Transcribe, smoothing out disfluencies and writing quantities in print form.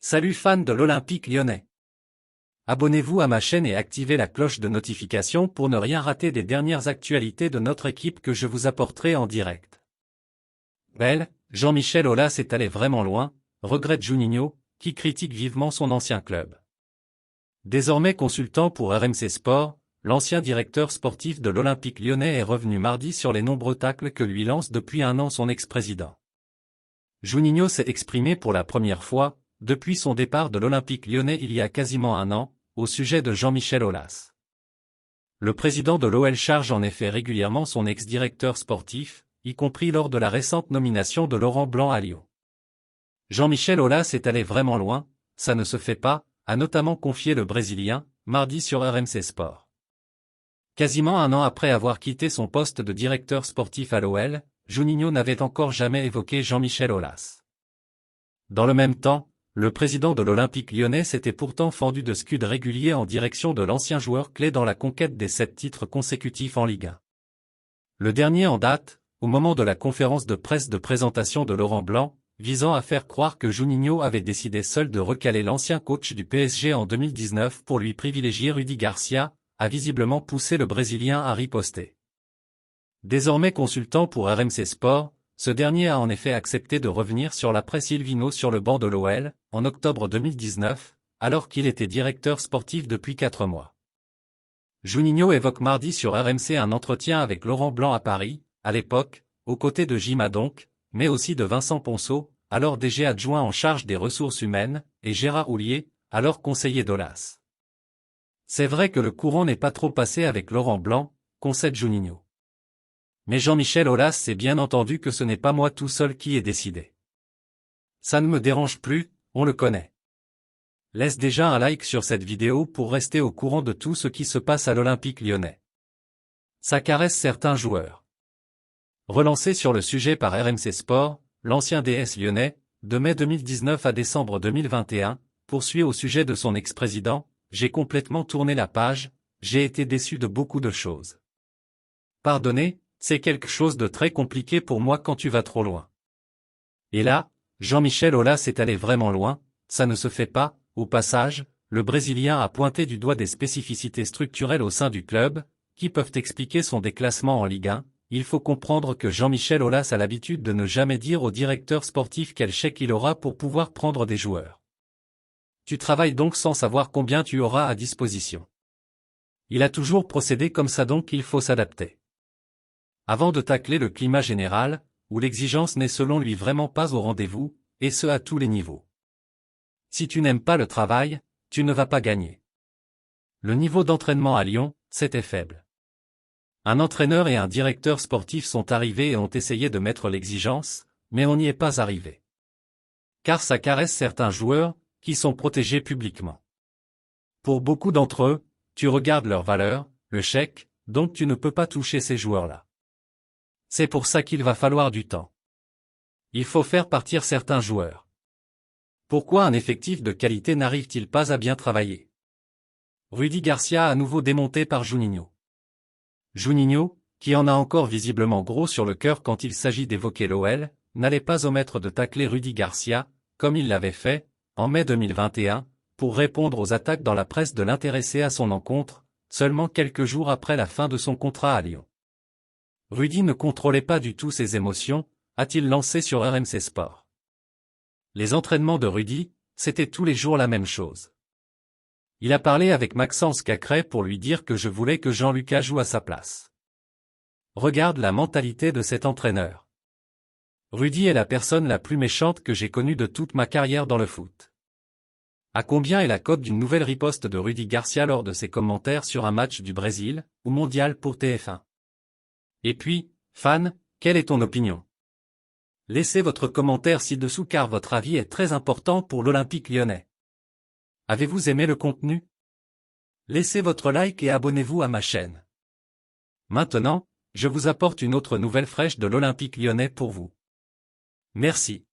Salut fans de l'Olympique lyonnais. Abonnez-vous à ma chaîne et activez la cloche de notification pour ne rien rater des dernières actualités de notre équipe que je vous apporterai en direct. Jean-Michel Aulas est allé vraiment loin, regrette Juninho, qui critique vivement son ancien club. Désormais consultant pour RMC Sport, l'ancien directeur sportif de l'Olympique lyonnais est revenu mardi sur les nombreux tacles que lui lance depuis un an son ex-président. Juninho s'est exprimé pour la première fois, depuis son départ de l'Olympique lyonnais il y a quasiment un an, au sujet de Jean-Michel Aulas. Le président de l'OL charge en effet régulièrement son ex-directeur sportif, y compris lors de la récente nomination de Laurent Blanc à Lyon. Jean-Michel Aulas est allé vraiment loin, ça ne se fait pas, a notamment confié le Brésilien, mardi sur RMC Sport. Quasiment un an après avoir quitté son poste de directeur sportif à l'OL, Juninho n'avait encore jamais évoqué Jean-Michel Aulas. Dans le même temps, le président de l'Olympique lyonnais s'était pourtant fendu de scuds réguliers en direction de l'ancien joueur clé dans la conquête des 7 titres consécutifs en Ligue 1. Le dernier en date, au moment de la conférence de presse de présentation de Laurent Blanc, visant à faire croire que Juninho avait décidé seul de recaler l'ancien coach du PSG en 2019 pour lui privilégier Rudy Garcia, a visiblement poussé le Brésilien à riposter. Désormais consultant pour RMC Sport, ce dernier a en effet accepté de revenir sur l'après Silvino sur le banc de l'OL, en octobre 2019, alors qu'il était directeur sportif depuis 4 mois. Juninho évoque mardi sur RMC un entretien avec Laurent Blanc à Paris, à l'époque, aux côtés de Gima donc, mais aussi de Vincent Ponceau, alors DG adjoint en charge des ressources humaines, et Gérard Houllier, alors conseiller d'Aulas. C'est vrai que le courant n'est pas trop passé avec Laurent Blanc, concède Juninho. Mais Jean-Michel Aulas sait bien entendu que ce n'est pas moi tout seul qui ai décidé. Ça ne me dérange plus, on le connaît. Laisse déjà un like sur cette vidéo pour rester au courant de tout ce qui se passe à l'Olympique lyonnais. Ça caresse certains joueurs. Relancé sur le sujet par RMC Sport, l'ancien DS lyonnais, de mai 2019 à décembre 2021, poursuit au sujet de son ex-président, « J'ai complètement tourné la page, j'ai été déçu de beaucoup de choses. Pardonnez, c'est quelque chose de très compliqué pour moi quand tu vas trop loin. » Et là, Jean-Michel Aulas est allé vraiment loin, ça ne se fait pas, au passage, le Brésilien a pointé du doigt des spécificités structurelles au sein du club, qui peuvent expliquer son déclassement en Ligue 1, il faut comprendre que Jean-Michel Aulas a l'habitude de ne jamais dire au directeur sportif quel chèque il aura pour pouvoir prendre des joueurs. Tu travailles donc sans savoir combien tu auras à disposition. Il a toujours procédé comme ça donc il faut s'adapter. Avant de tacler le climat général, où l'exigence n'est selon lui vraiment pas au rendez-vous, et ce à tous les niveaux. Si tu n'aimes pas le travail, tu ne vas pas gagner. Le niveau d'entraînement à Lyon, c'était faible. Un entraîneur et un directeur sportif sont arrivés et ont essayé de mettre l'exigence, mais on n'y est pas arrivé. Car ça caresse certains joueurs, qui sont protégés publiquement. Pour beaucoup d'entre eux, tu regardes leur valeur, le chèque, donc tu ne peux pas toucher ces joueurs-là. C'est pour ça qu'il va falloir du temps. Il faut faire partir certains joueurs. Pourquoi un effectif de qualité n'arrive-t-il pas à bien travailler? Rudy Garcia à nouveau démonté par Juninho. Juninho, qui en a encore visiblement gros sur le cœur quand il s'agit d'évoquer l'OL, n'allait pas omettre de tacler Rudy Garcia, comme il l'avait fait, en mai 2021, pour répondre aux attaques dans la presse de l'intéressé à son encontre, seulement quelques jours après la fin de son contrat à Lyon. Rudy ne contrôlait pas du tout ses émotions, a-t-il lancé sur RMC Sport. Les entraînements de Rudy, c'était tous les jours la même chose. Il a parlé avec Maxence Cacré pour lui dire que je voulais que Jean-Lucas joue à sa place. Regarde la mentalité de cet entraîneur. Rudy est la personne la plus méchante que j'ai connue de toute ma carrière dans le foot. À combien est la cote d'une nouvelle riposte de Rudy Garcia lors de ses commentaires sur un match du Brésil, ou mondial pour TF1? Et puis, fan, quelle est ton opinion? Laissez votre commentaire ci-dessous car votre avis est très important pour l'Olympique lyonnais. Avez-vous aimé le contenu? Laissez votre like et abonnez-vous à ma chaîne. Maintenant, je vous apporte une autre nouvelle fraîche de l'Olympique lyonnais pour vous. Merci.